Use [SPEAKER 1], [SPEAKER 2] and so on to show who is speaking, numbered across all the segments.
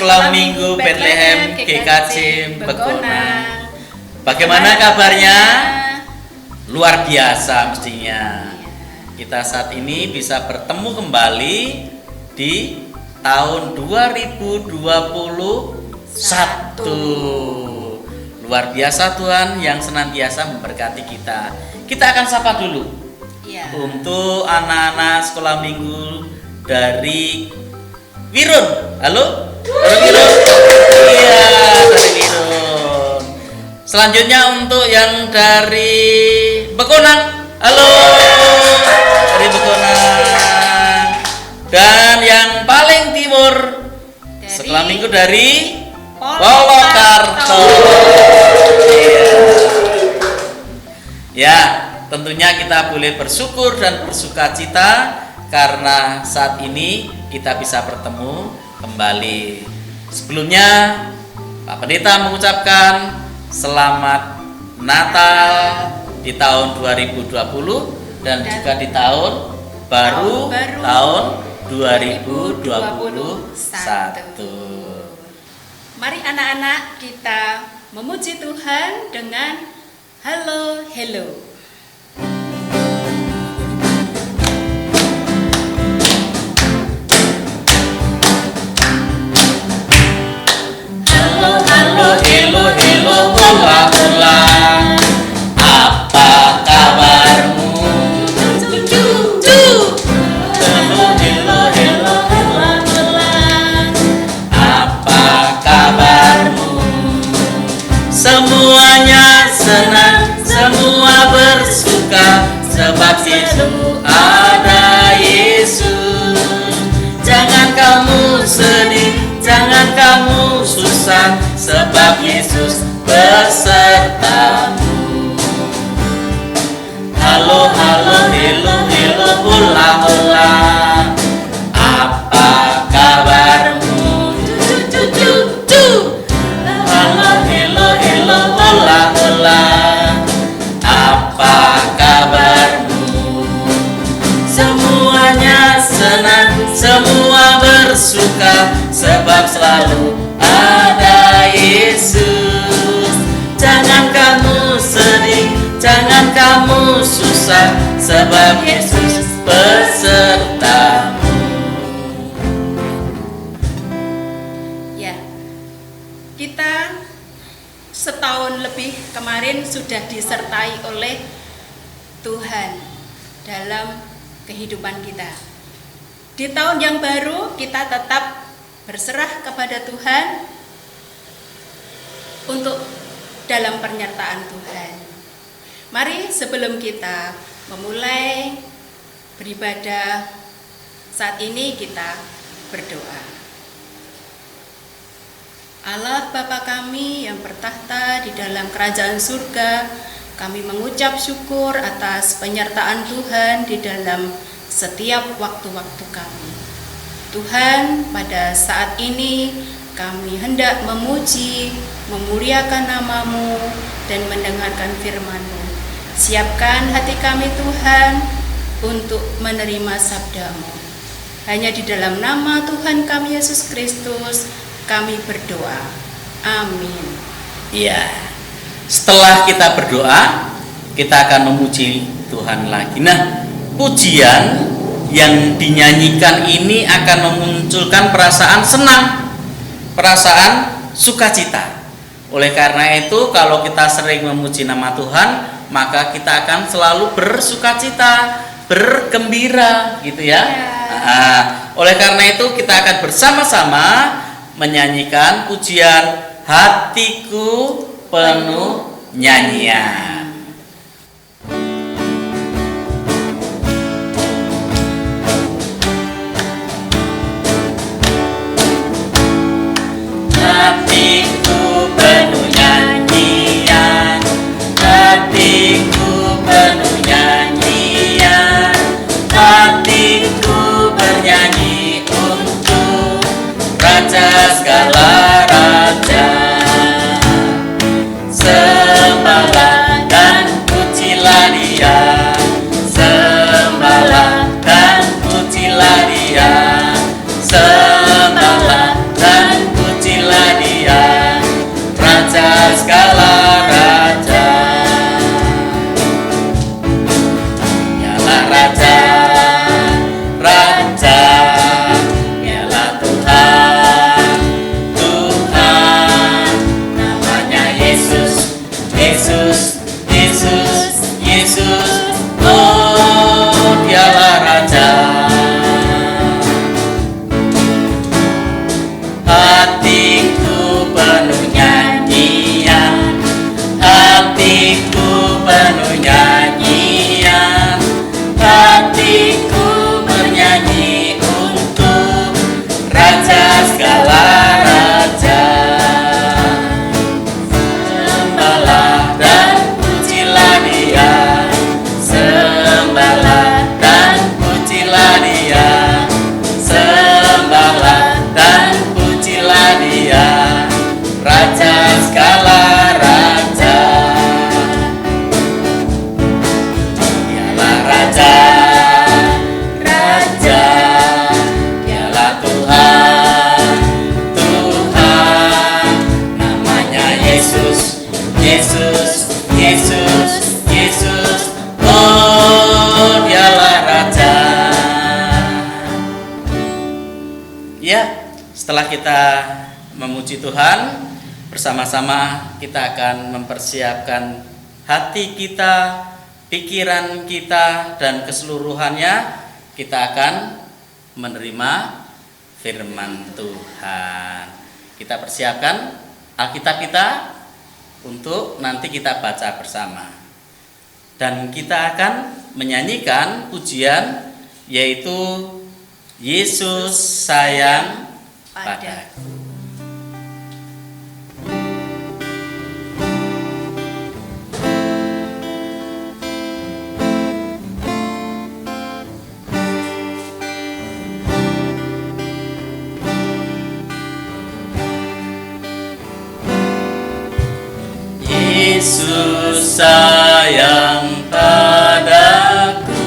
[SPEAKER 1] Sekolah Minggu Bethlehem GKJ Begonang. Bagaimana kabarnya? Luar biasa mestinya. Kita saat ini bisa bertemu kembali di tahun 2021. Luar biasa Tuhan yang senantiasa memberkati kita. Kita akan sapa dulu untuk anak-anak sekolah minggu dari Wirun. Halo? Dari Wirun? Iya, dari Wirun. Selanjutnya untuk yang dari Begonang. Halo? Dari Begonang. Dan yang paling timur sekolah minggu dari Polokarto. Ya, tentunya kita boleh bersyukur dan bersukacita karena saat ini kita bisa bertemu kembali. Sebelumnya Pak Pendeta mengucapkan selamat Natal di tahun 2020 dan juga di tahun baru tahun 2021.
[SPEAKER 2] Mari anak-anak kita memuji Tuhan dengan halo hello.
[SPEAKER 1] Halo halo hello hello hola hola. Apa kabarmu? Halo hello hello hola hola. Apa kabarmu? Semuanya senang, semua bersuka sebab Yesus ada Yesus. Jangan kamu sedih, jangan kamu susah sebab Yesus besertamu. Halo halo hello hello hola hola. Apa kabarmu? Halo hello hello hola hola. Apa kabarmu? Semuanya senang, semua bersuka sebab selalu ada Yesus. Jangan kamu sedih, jangan kamu susah sebab Yesus besertamu.
[SPEAKER 2] Ya, kita setahun lebih kemarin sudah disertai oleh Tuhan dalam kehidupan kita. Di tahun yang baru kita tetap berserah kepada Tuhan untuk dalam penyertaan Tuhan. Mari sebelum kita memulai beribadah saat ini kita berdoa. Allah Bapa kami yang bertahta di dalam kerajaan surga, kami mengucap syukur atas penyertaan Tuhan di dalam setiap waktu-waktu kami. Tuhan, pada saat ini kami hendak memuji, memuliakan nama-Mu dan mendengarkan firman-Mu. Siapkan hati kami Tuhan untuk menerima sabda-Mu. Hanya di dalam nama Tuhan kami Yesus Kristus kami berdoa. Amin.
[SPEAKER 1] Iya. Setelah kita berdoa, kita akan memuji Tuhan lagi. Nah, pujian yang dinyanyikan ini akan memunculkan perasaan senang, perasaan sukacita. Oleh karena itu, kalau kita sering memuji nama Tuhan, maka kita akan selalu bersukacita, bergembira, gitu ya. Nah, oleh karena itu, kita akan bersama-sama menyanyikan pujian Hatiku Penuh Nyanyian. Hatiku penuh nyanyian, hatiku penuh nyanyian, hatiku bernyanyi untuk Raja segala raja. Sembahlah dan pujilah Dia, sembahlah dan pujilah Dia, sembahlah dan pujilah setelah kita memuji Tuhan, bersama-sama kita akan mempersiapkan hati kita, pikiran kita, dan keseluruhannya. Kita akan menerima firman Tuhan. Kita persiapkan Alkitab kita untuk nanti kita baca bersama. Dan kita akan menyanyikan pujian, yaitu Yesus sayang padaku. Yesus sayang padaku,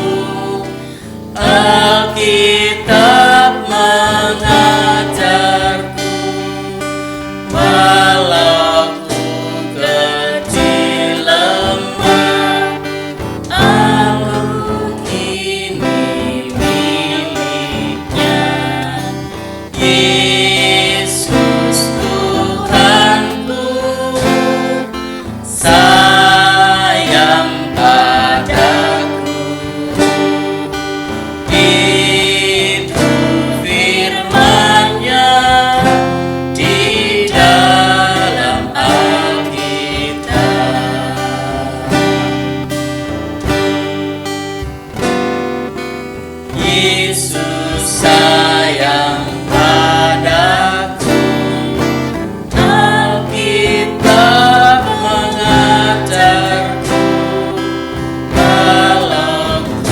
[SPEAKER 1] Alkitab mengajarku, walau ku kecil lemah, aku kini miliknya. Yesus Tuhanku sayang padaku, itu firman-Nya di dalam Alkitab. Yesus sayang padaku, Alkitab mengajarku, walau ku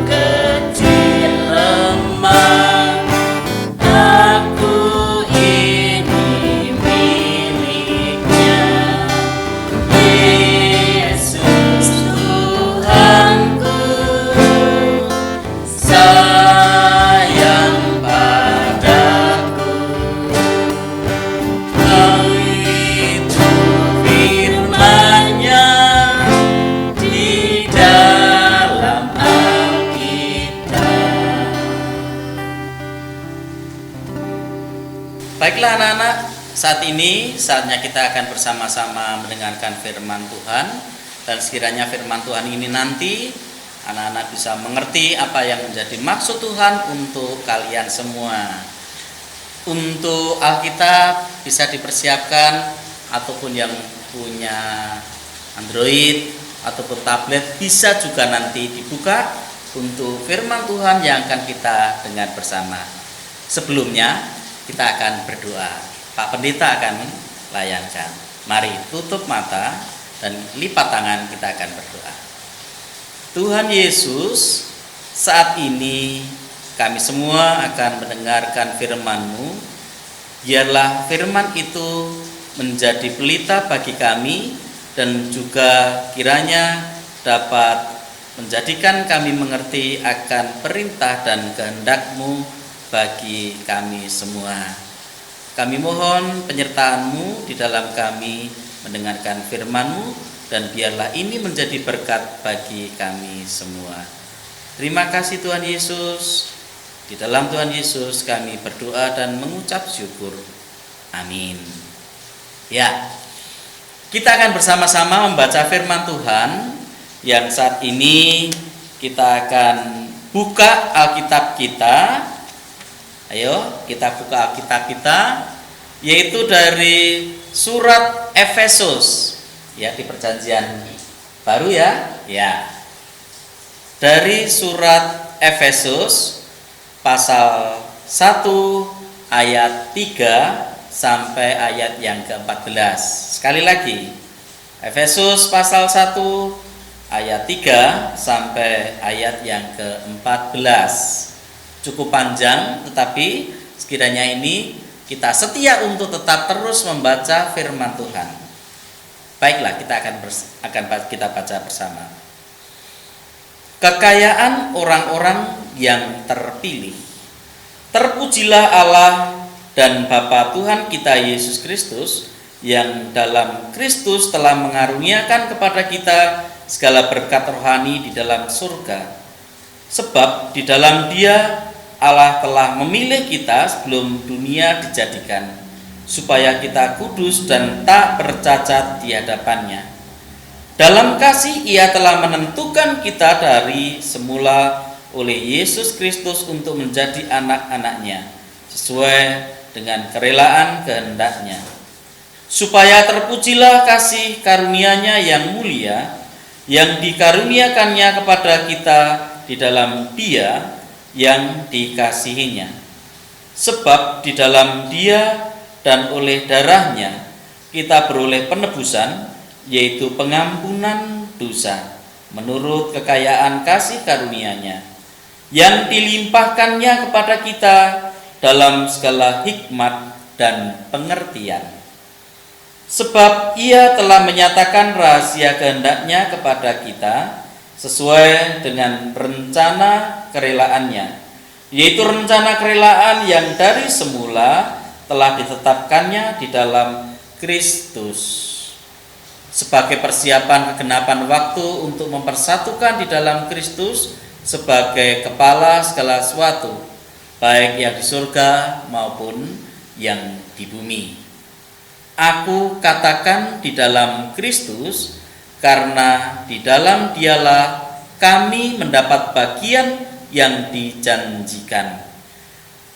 [SPEAKER 1] kecil lemah, aku ini miliknya. Yesus Tuhanku sayang padaku, itu firman-Nya di dalam Alkitab. Baiklah anak-anak, saat ini saatnya kita akan bersama-sama mendengarkan firman Tuhan. Dan sekiranya firman Tuhan ini nanti anak-anak bisa mengerti apa yang menjadi maksud Tuhan untuk kalian semua. Untuk Alkitab bisa dipersiapkan, ataupun yang punya Android ataupun tablet bisa juga nanti dibuka untuk firman Tuhan yang akan kita dengar bersama. Sebelumnya kita akan berdoa. Pak Pendeta akan layankan. Mari tutup mata dan lipat tangan, kita akan berdoa. Tuhan Yesus, saat ini kami semua akan mendengarkan firman-Mu. Biarlah firman itu menjadi pelita bagi kami, dan juga kiranya dapat menjadikan kami mengerti akan perintah dan kehendak-Mu bagi kami semua. Kami mohon penyertaan-Mu di dalam kami mendengarkan firman-Mu, dan biarlah ini menjadi berkat bagi kami semua. Terima kasih Tuhan Yesus. Di dalam Tuhan Yesus kami berdoa dan mengucap syukur. Amin. Ya, kita akan bersama-sama membaca firman Tuhan yang saat ini kita akan buka Alkitab kita. Ayo, kita buka Alkitab kita, yaitu dari surat Efesus. Ya, di perjanjian baru ya. Ya. Dari surat Efesus pasal 1 ayat 3 sampai ayat yang ke-14. Sekali lagi, Efesus pasal 1 ayat 3 sampai ayat yang ke-14. Cukup panjang, tetapi sekiranya ini kita setia untuk tetap terus membaca firman Tuhan. Baiklah, kita akan kita baca bersama. Kekayaan orang-orang yang terpilih. Terpujilah Allah dan Bapa Tuhan kita Yesus Kristus, yang dalam Kristus telah mengaruniakan kepada kita segala berkat rohani di dalam surga. Sebab di dalam Dia Allah telah memilih kita sebelum dunia dijadikan, supaya kita kudus dan tak bercacat di hadapannya. Dalam kasih Ia telah menentukan kita dari semula oleh Yesus Kristus untuk menjadi anak-anak-Nya, sesuai dengan kerelaan kehendak-Nya, supaya terpujilah kasih karunia-Nya yang mulia, yang dikaruniakannya kepada kita di dalam Dia yang dikasihinya. Sebab di dalam Dia dan oleh darah-Nya kita beroleh penebusan, yaitu pengampunan dosa, menurut kekayaan kasih karunia-Nya, yang dilimpahkannya kepada kita dalam segala hikmat dan pengertian. Sebab Ia telah menyatakan rahasia kehendak-Nya kepada kita sesuai dengan rencana kerelaannya, yaitu rencana kerelaan yang dari semula telah ditetapkannya di dalam Kristus, sebagai persiapan kegenapan waktu untuk mempersatukan di dalam Kristus sebagai kepala segala sesuatu, baik yang di surga maupun yang di bumi. Aku katakan di dalam Kristus, karena di dalam Dialah kami mendapat bagian yang dijanjikan.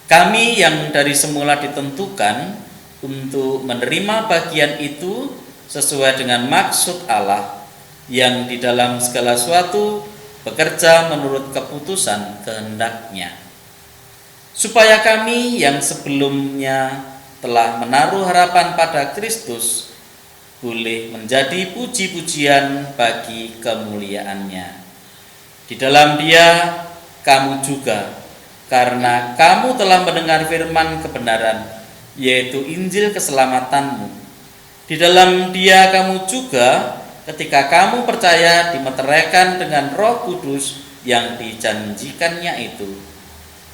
[SPEAKER 1] Kami yang dari semula ditentukan untuk menerima bagian itu sesuai dengan maksud Allah, yang di dalam segala sesuatu bekerja menurut keputusan kehendak-Nya, supaya kami yang sebelumnya telah menaruh harapan pada Kristus boleh menjadi puji-pujian bagi kemuliaan-Nya. Di dalam Dia kamu juga, karena kamu telah mendengar firman kebenaran, yaitu Injil keselamatanmu. Di dalam Dia kamu juga, ketika kamu percaya, dimeteraikan dengan Roh Kudus yang dijanjikannya itu.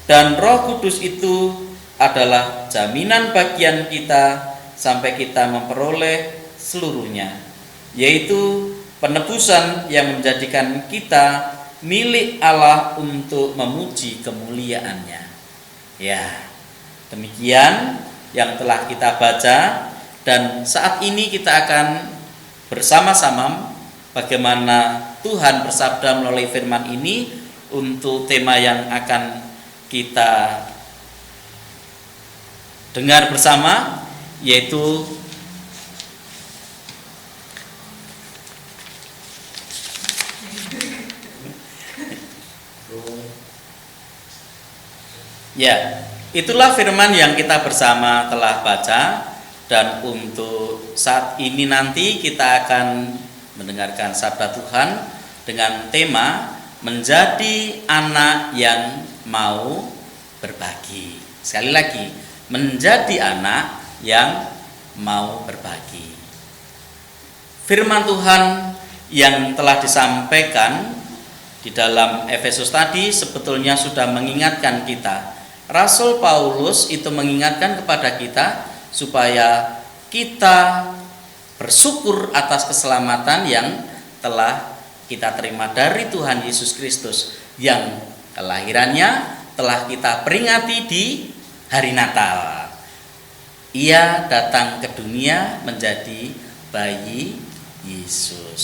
[SPEAKER 1] Dan Roh Kudus itu adalah jaminan bagian kita sampai kita memperoleh seluruhnya, yaitu penebusan yang menjadikan kita milik Allah untuk memuji kemuliaan-Nya. Ya, demikian yang telah kita baca, dan saat ini kita akan bersama-sama bagaimana Tuhan bersabda melalui firman ini untuk tema yang akan kita dengar bersama, yaitu ya, itulah firman yang kita bersama telah baca. Dan untuk saat ini nanti kita akan mendengarkan sabda Tuhan dengan tema menjadi anak yang mau berbagi. Sekali lagi, menjadi anak yang mau berbagi. Firman Tuhan yang telah disampaikan di dalam Efesus tadi sebetulnya sudah mengingatkan kita. Rasul Paulus itu mengingatkan kepada kita supaya kita bersyukur atas keselamatan yang telah kita terima dari Tuhan Yesus Kristus, yang kelahirannya telah kita peringati di hari Natal. Ia datang ke dunia menjadi bayi Yesus.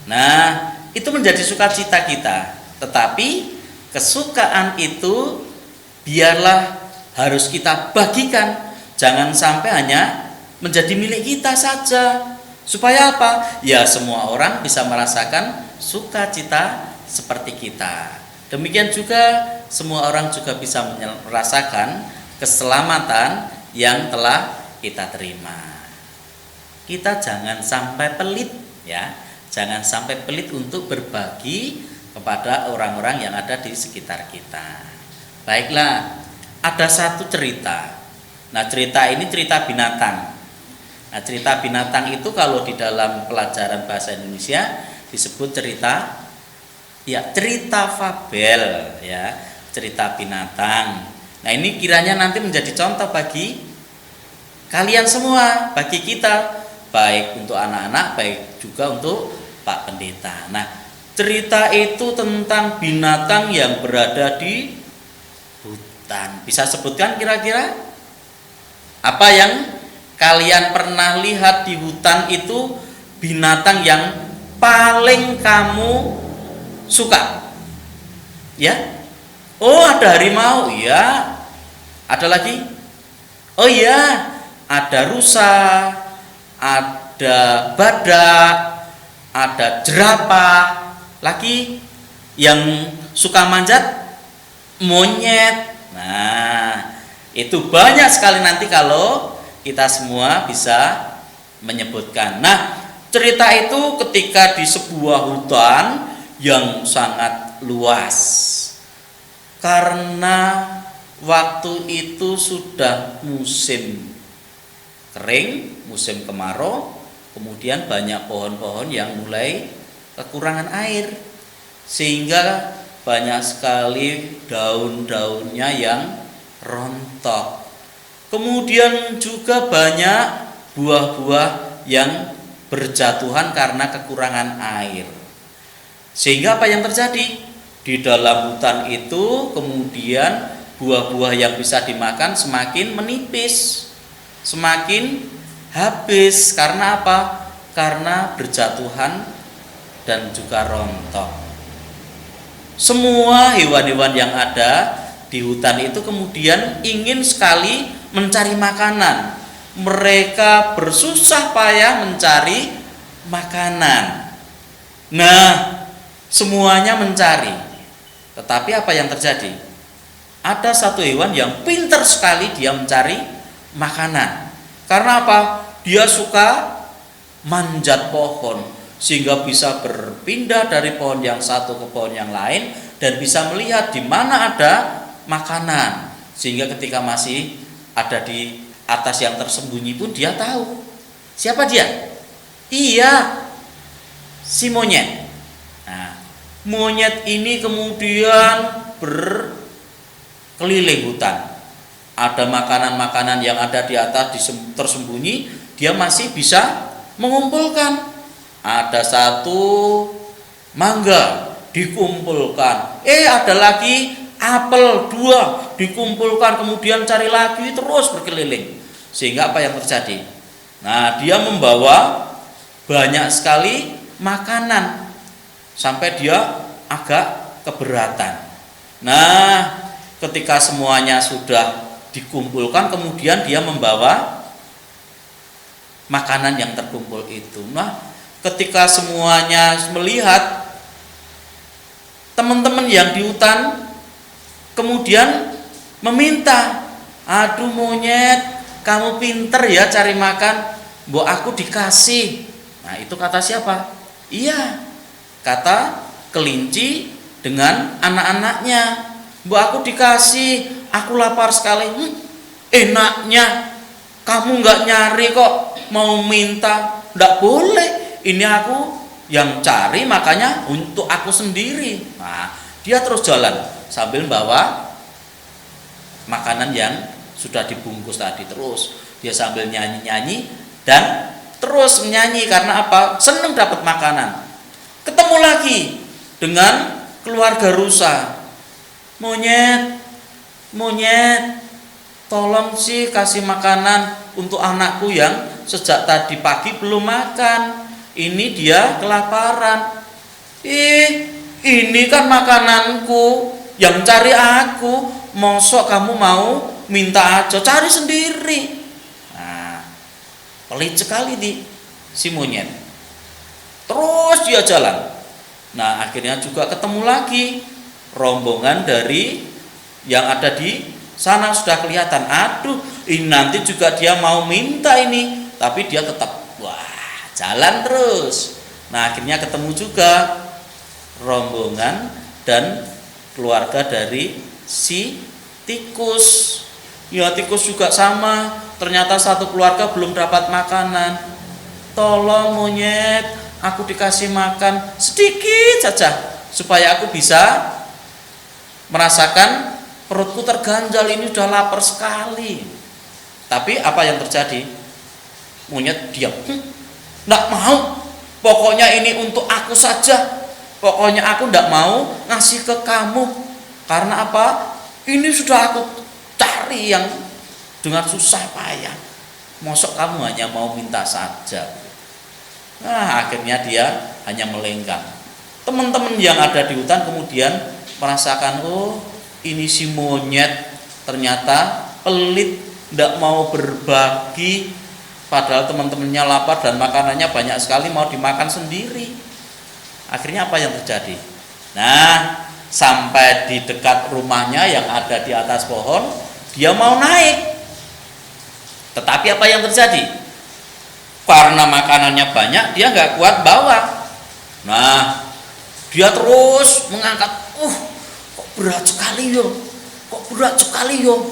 [SPEAKER 1] Nah, itu menjadi sukacita kita. Tetapi kesukaan itu biarlah harus kita bagikan. Jangan sampai hanya menjadi milik kita saja. Supaya apa? Ya, semua orang bisa merasakan sukacita seperti kita. Demikian juga semua orang juga bisa merasakan keselamatan yang telah kita terima. Kita jangan sampai pelit, ya. Jangan sampai pelit untuk berbagi kepada orang-orang yang ada di sekitar kita. Baiklah, ada satu cerita. Nah, cerita ini cerita binatang. Nah, cerita binatang itu kalau di dalam pelajaran bahasa Indonesia disebut cerita fabel, ya, cerita binatang. Nah, ini kiranya nanti menjadi contoh bagi kalian semua, bagi kita, baik untuk anak-anak, baik juga untuk Pak Pendeta. Nah, cerita itu tentang binatang yang berada di hutan. Bisa sebutkan kira-kira apa yang kalian pernah lihat di hutan itu, binatang yang paling kamu suka? Ya? Oh, ada harimau, ya. Ada lagi? Oh iya, ada rusa, ada badak, ada jerapah. Lagi yang suka manjat, monyet. Nah, itu banyak sekali nanti kalau kita semua bisa menyebutkan. Nah, cerita itu ketika di sebuah hutan yang sangat luas. Karena waktu itu sudah musim kering, musim kemarau, kemudian banyak pohon-pohon yang mulai kekurangan air, sehingga banyak sekali daun-daunnya yang rontok. Kemudian juga banyak buah-buah yang berjatuhan karena kekurangan air. Sehingga apa yang terjadi? Di dalam hutan itu kemudian buah-buah yang bisa dimakan semakin menipis, semakin habis. Karena apa? Karena berjatuhan dan juga rontok. Semua hewan-hewan yang ada di hutan itu kemudian ingin sekali mencari makanan. Mereka bersusah payah mencari makanan. Nah, semuanya mencari. Tetapi apa yang terjadi? Ada satu hewan yang pintar sekali dia mencari makanan. Karena apa? Dia suka manjat pohon, sehingga bisa berpindah dari pohon yang satu ke pohon yang lain dan bisa melihat di mana ada makanan. Sehingga ketika masih ada di atas yang tersembunyi pun dia tahu. Siapa dia? Iya, si monyet. Nah, monyet ini kemudian berkeliling hutan. Ada makanan-makanan yang ada di atas tersembunyi, dia masih bisa mengumpulkan. Ada satu mangga dikumpulkan. Ada lagi apel 2 dikumpulkan, kemudian cari lagi, terus berkeliling. Sehingga apa yang terjadi? Nah, dia membawa banyak sekali makanan sampai dia agak keberatan. Nah, ketika semuanya sudah dikumpulkan, kemudian dia membawa makanan yang terkumpul itu. Nah, ketika semuanya melihat, teman-teman yang di hutan kemudian meminta, "Aduh monyet, kamu pinter ya cari makan, mbok aku dikasih." Nah, itu kata siapa? Iya, kata kelinci dengan anak-anaknya. "Mbok aku dikasih, aku lapar sekali." Enaknya kamu nggak nyari kok, mau minta. Nggak boleh, ini aku yang cari, makanya untuk aku sendiri. Nah, dia terus jalan sambil bawa makanan yang sudah dibungkus tadi. Terus dia sambil nyanyi-nyanyi dan terus menyanyi. Karena apa? Senang dapat makanan. Ketemu lagi dengan keluarga rusa. "Monyet, monyet, tolong sih kasih makanan untuk anakku yang sejak tadi pagi belum makan. Ini dia kelaparan." Ini kan makananku, yang cari aku. Mosok kamu mau minta aja, cari sendiri. Nah, pelit sekali si monyet. Terus dia jalan. Nah, akhirnya juga ketemu lagi rombongan dari yang ada di sana. Sudah kelihatan, aduh, ini nanti juga dia mau minta ini, tapi dia tetap jalan terus. Nah, akhirnya ketemu juga rombongan dan keluarga dari si tikus. Ya, tikus juga sama. Ternyata satu keluarga belum dapat makanan. "Tolong monyet, aku dikasih makan sedikit saja supaya aku bisa merasakan perutku terganjal, ini udah lapar sekali." Tapi apa yang terjadi? Monyet diam. "Nggak mau, pokoknya ini untuk aku saja. Pokoknya aku nggak mau ngasih ke kamu. Karena apa? Ini sudah aku cari yang dengan susah payah. Mosok kamu hanya mau minta saja. Nah, akhirnya dia hanya melenggang. Teman-teman yang ada di hutan kemudian merasakan, oh ini si monyet ternyata pelit, tidak mau berbagi, padahal teman-temannya lapar dan makanannya banyak sekali, mau dimakan sendiri. Akhirnya apa yang terjadi? Nah, sampai di dekat rumahnya yang ada di atas pohon, dia mau naik. Tetapi apa yang terjadi? Karena makanannya banyak, dia nggak kuat bawa. Nah, dia terus mengangkat. Kok berat sekali yo, kok berat sekali yo.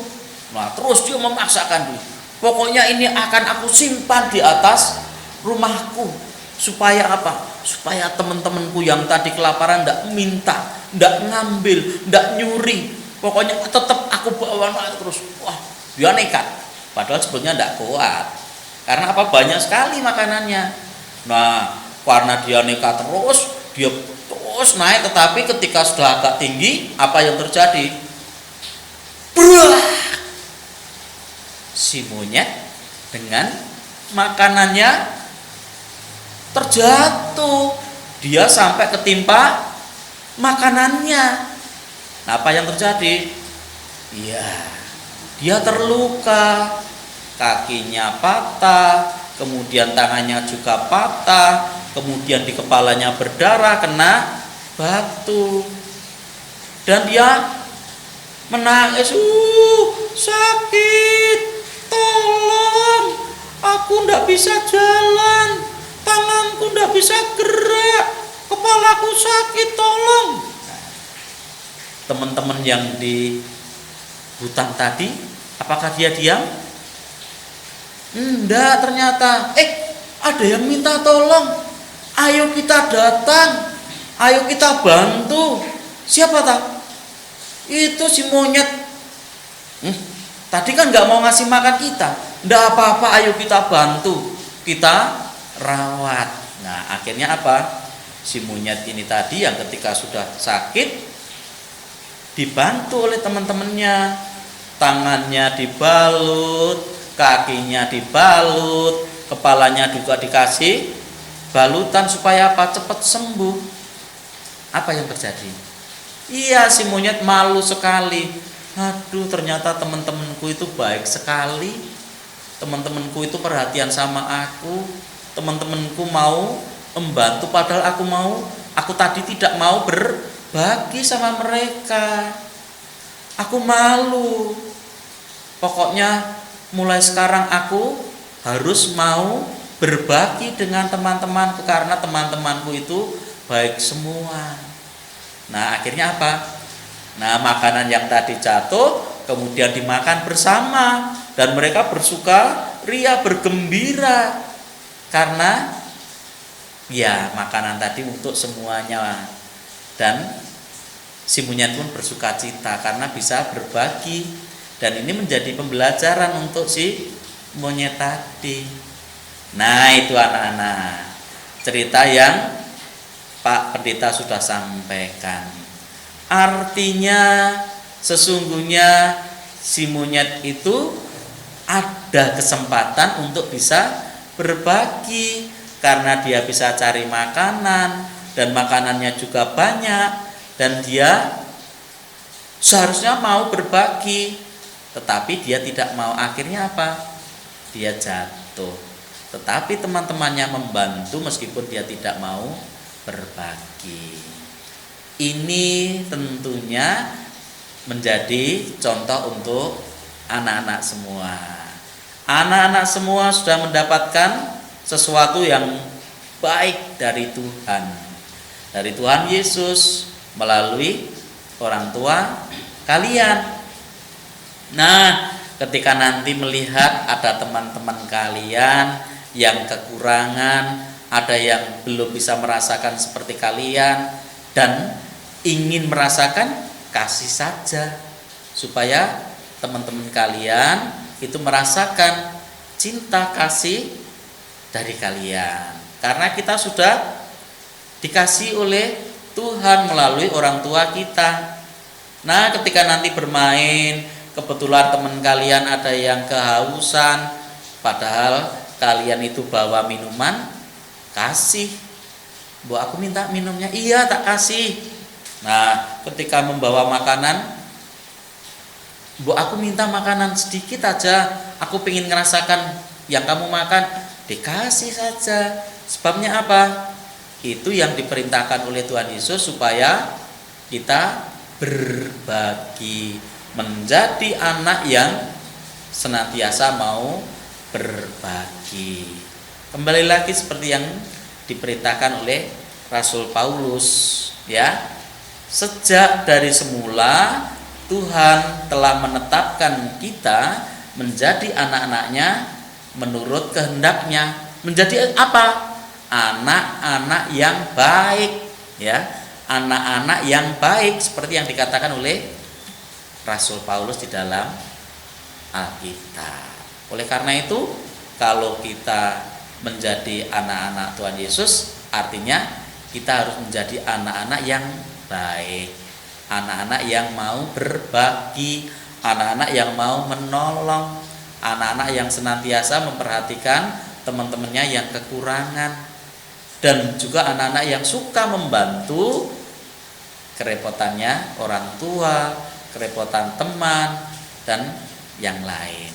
[SPEAKER 1] Nah, terus dia memaksakan diri. Pokoknya ini akan aku simpan di atas rumahku. Supaya apa? Supaya teman-temanku yang tadi kelaparan ndak minta, ndak ngambil, ndak nyuri. Pokoknya tetap aku bawa terus. Wah, dia nekat. Padahal sebetulnya ndak kuat. Karena apa? Banyak sekali makanannya. Nah, karena dia nekat terus, dia terus naik. Tetapi ketika sudah agak tinggi, apa yang terjadi? Brah! Si monyet dengan makanannya terjatuh. Dia sampai ketimpa makanannya. Nah, apa yang terjadi? Iya, dia terluka. Kakinya patah, kemudian tangannya juga patah, kemudian di kepalanya berdarah kena batu. Dan dia menangis, sakit, tolong, aku ndak bisa jalan, tanganku ndak bisa gerak, kepalaku sakit, tolong. Teman-teman yang di hutan tadi, apakah dia diam? Enggak, ternyata ada yang minta tolong. Ayo kita datang, ayo kita bantu. Siapa tak? Itu si monyet. Tadi kan nggak mau ngasih makan kita. Nggak apa-apa, ayo kita bantu, kita rawat. Nah, akhirnya apa? Si monyet ini tadi yang ketika sudah sakit dibantu oleh teman-temannya. Tangannya dibalut, kakinya dibalut, kepalanya juga dikasih balutan supaya apa? Cepat sembuh. Apa yang terjadi? Iya, si monyet malu sekali. Aduh, ternyata teman-temanku itu baik sekali. Teman-temanku itu perhatian sama aku. Teman-temanku mau membantu, padahal aku tadi tidak mau berbagi sama mereka. Aku malu. Pokoknya mulai sekarang aku harus mau berbagi dengan teman-temanku, karena teman-temanku itu baik semua. Nah, akhirnya apa? Nah, makanan yang tadi jatuh kemudian dimakan bersama dan mereka bersuka ria, bergembira karena ya makanan tadi untuk semuanya. Dan si monyet pun bersuka cita karena bisa berbagi. Dan ini menjadi pembelajaran untuk si monyet tadi. Nah, itu anak-anak, cerita yang Pak Pendeta sudah sampaikan. Artinya sesungguhnya si monyet itu ada kesempatan untuk bisa berbagi karena dia bisa cari makanan dan makanannya juga banyak dan dia seharusnya mau berbagi. Tetapi dia tidak mau, akhirnya apa? Dia jatuh. Tetapi teman-temannya membantu meskipun dia tidak mau berbagi. Ini tentunya menjadi contoh untuk anak-anak semua. Anak-anak semua sudah mendapatkan sesuatu yang baik dari Tuhan. Dari Tuhan Yesus melalui orang tua kalian. Nah, ketika nanti melihat ada teman-teman kalian yang kekurangan, ada yang belum bisa merasakan seperti kalian dan ingin merasakan, kasih saja supaya teman-teman kalian itu merasakan cinta kasih dari kalian. Karena kita sudah dikasih oleh Tuhan melalui orang tua kita. Nah, ketika nanti bermain, kebetulan teman kalian ada yang kehausan, padahal kalian itu bawa minuman, kasih. Bu, aku minta minumnya. Iya, tak kasih. Nah, ketika membawa makanan, Bu, aku minta makanan sedikit aja. Aku pengen ngerasakan yang kamu makan. Dikasih saja. Sebabnya apa? Itu yang diperintahkan oleh Tuhan Yesus supaya kita berbagi, menjadi anak yang senantiasa mau berbagi. Kembali lagi seperti yang diperintahkan oleh Rasul Paulus, ya. Sejak dari semula Tuhan telah menetapkan kita menjadi anak-anaknya menurut kehendaknya. Menjadi apa? Anak-anak yang baik, ya. Anak-anak yang baik seperti yang dikatakan oleh Rasul Paulus di dalam Alkitab. Oleh karena itu, kalau kita menjadi anak-anak Tuhan Yesus, artinya kita harus menjadi anak-anak yang baik, anak-anak yang mau berbagi, anak-anak yang mau menolong, anak-anak yang senantiasa memperhatikan teman-temannya yang kekurangan, dan juga anak-anak yang suka membantu kerepotannya orang tua, kerepotan teman, dan yang lain.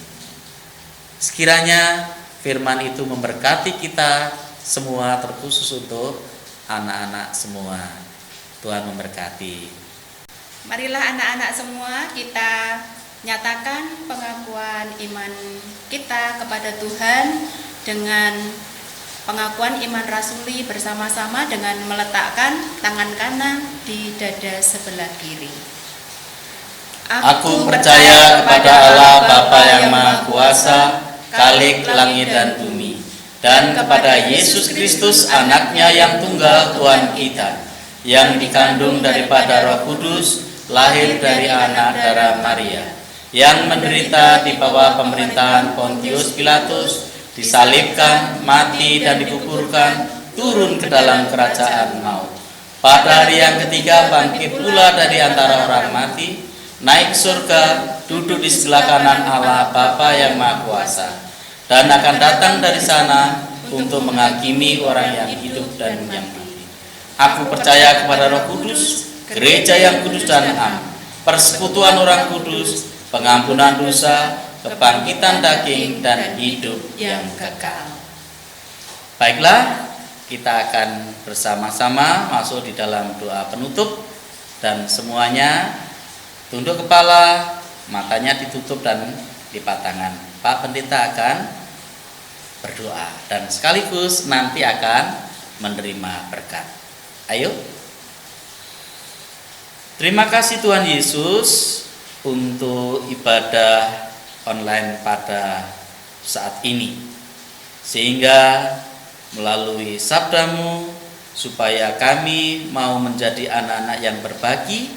[SPEAKER 1] Sekiranya firman itu memberkati kita semua, terkhusus untuk anak-anak semua. Tuhan memberkati.
[SPEAKER 2] Marilah anak-anak semua kita nyatakan pengakuan iman kita kepada Tuhan dengan pengakuan iman rasuli bersama-sama dengan meletakkan tangan kanan di dada sebelah kiri.
[SPEAKER 1] Aku percaya kepada Allah Bapa yang Maha Kuasa, Khalik langit dan bumi, dan kepada Yesus Kristus anaknya yang tunggal Tuhan kita, yang dikandung daripada Roh Kudus, lahir dari anak darah Maria, yang menderita di bawah pemerintahan Pontius Pilatus, disalibkan, mati dan dikuburkan, turun ke dalam kerajaan maut. Pada hari yang ketiga bangkit pula dari antara orang mati, naik surga, duduk di sebelah kanan Allah Bapa yang Maha Kuasa, dan akan datang dari sana untuk menghakimi orang yang hidup dan yang mati. Aku percaya kepada Roh Kudus, gereja yang kudus dan am, persekutuan orang kudus, pengampunan dosa, kebangkitan daging, dan hidup yang kekal. Baiklah, kita akan bersama-sama masuk di dalam doa penutup, dan semuanya tunduk kepala, matanya ditutup dan lipat tangan. Pak Pendeta akan berdoa dan sekaligus nanti akan menerima berkat. Ayo. Terima kasih Tuhan Yesus untuk ibadah online pada saat ini, sehingga melalui sabdamu supaya kami mau menjadi anak-anak yang berbagi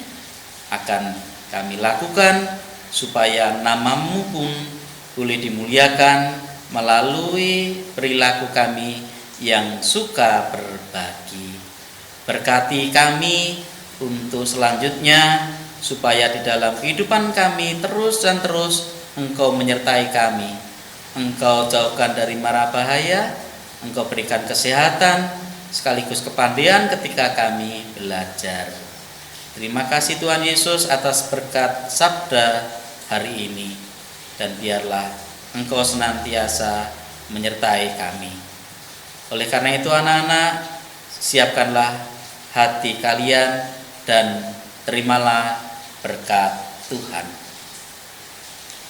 [SPEAKER 1] akan kami lakukan, supaya namamu pun boleh dimuliakan melalui perilaku kami yang suka berbagi. Berkati kami untuk selanjutnya, supaya di dalam kehidupan kami terus dan terus Engkau menyertai kami. Engkau jauhkan dari mara bahaya, Engkau berikan kesehatan sekaligus kepandaian ketika kami belajar. Terima kasih Tuhan Yesus atas berkat sabda hari ini, dan biarlah Engkau senantiasa menyertai kami. Oleh karena itu anak-anak, siapkanlah hati kalian dan terimalah berkat Tuhan.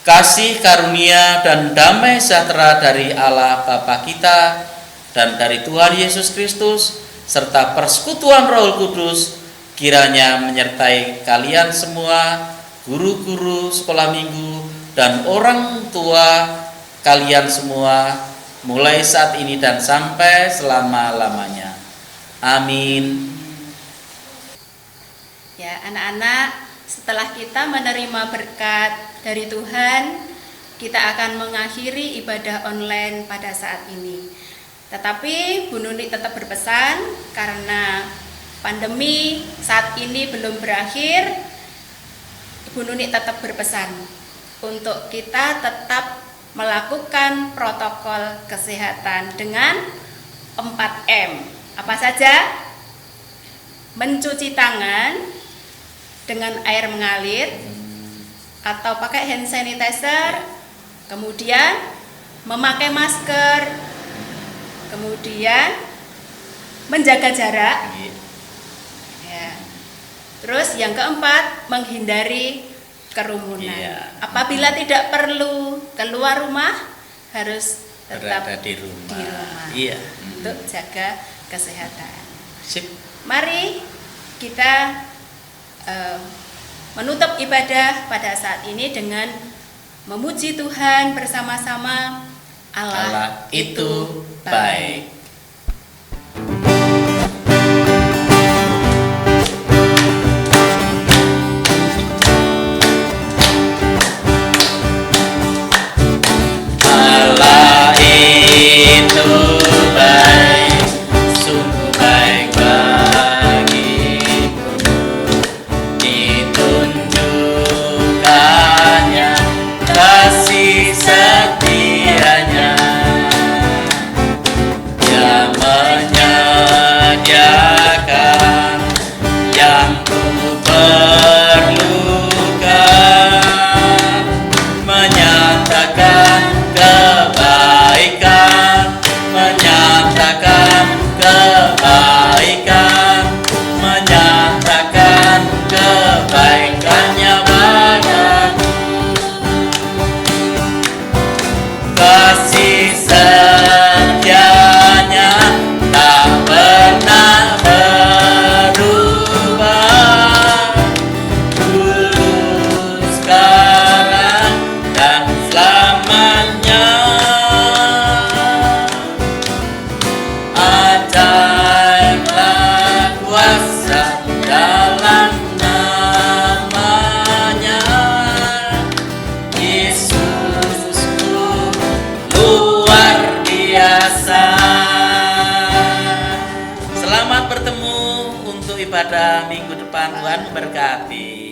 [SPEAKER 1] Kasih karunia dan damai sejahtera dari Allah Bapa kita dan dari Tuhan Yesus Kristus serta persekutuan Roh Kudus kiranya menyertai kalian semua, guru-guru sekolah minggu dan orang tua kalian semua, mulai saat ini dan sampai selama-lamanya. Amin.
[SPEAKER 2] Ya, anak-anak, setelah kita menerima berkat dari Tuhan, kita akan mengakhiri ibadah online pada saat ini. Tetapi Bu Nuni tetap berpesan, karena pandemi saat ini belum berakhir, Bu Nuni tetap berpesan untuk kita tetap melakukan protokol kesehatan dengan 4M. Apa saja? Mencuci tangan dengan air mengalir atau pakai hand sanitizer, kemudian memakai masker, kemudian menjaga jarak. Ya. Terus yang keempat, menghindari kerumunan.
[SPEAKER 1] Iya.
[SPEAKER 2] Apabila tidak perlu keluar rumah, harus tetap
[SPEAKER 1] Berada di rumah.
[SPEAKER 2] Iya. Untuk jaga kesehatan.
[SPEAKER 1] Sip.
[SPEAKER 2] Mari kita menutup ibadah pada saat ini dengan memuji Tuhan bersama-sama. Allah itu baik.
[SPEAKER 1] Allah itu baik, sungguh baik bagimu. Ditunjukkannya kasih setianya. Dia menyediakan yang ku perlukan, menyatakan kebaikan, menyatakan kebaikan, menyatakan kebaikannya padaku. Kasih setianya tak pernah berubah, dulu, sekarang, dan selamanya. Ajaiblah kuasa dalam namanya. Yesusku luar biasa. Selamat bertemu untuk ibadah minggu depan. Tuhan memberkati.